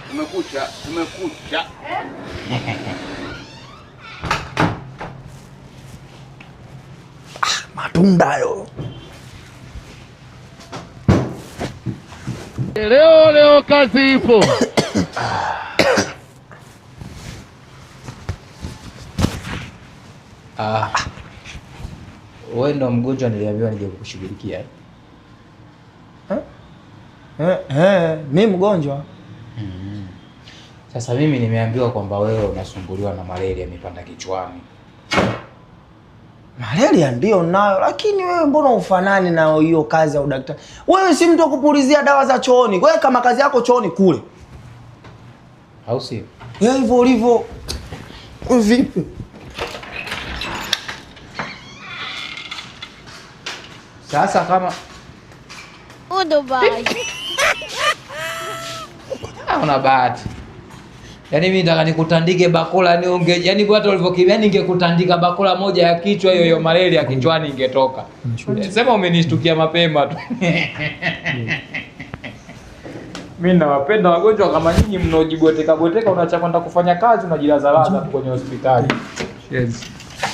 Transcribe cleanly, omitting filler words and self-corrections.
Tumekucha. Matunda hayo. Leo kazi ipo. Wewe ndo mgonjwa niliambiwa nije kukushughulikia. Mimi mgonjwa. Sasa mimi nimeambiwa kwamba wewe unasumbuliwa na malaria imepanda kichwani. Malaria ndio nayo, lakini wewe mbona ufanani na hiyo kazi ya udaktari? Wewe si mtu wa kupulizia dawa za chooni. Wewe kama kazi yako chooni kule. Au sio? Hivyo ulivyo. Vipi? Sasa kama Dubai. Una bahati. Yaani mimi nataka nikutandike bakula niongee. Yaani kwa hata ulivyokimbia ningekutandika bakula moja ya kichwa hiyo malaria kichwani ingetoka. Sema umenishtukia mapema tu. Mimi nawapenda wagonjwa kama nyinyi mnaojibweteka bweteka, unaacha kwenda kufanya kazi unajilaza laza tu kwenye hospitali. Yes.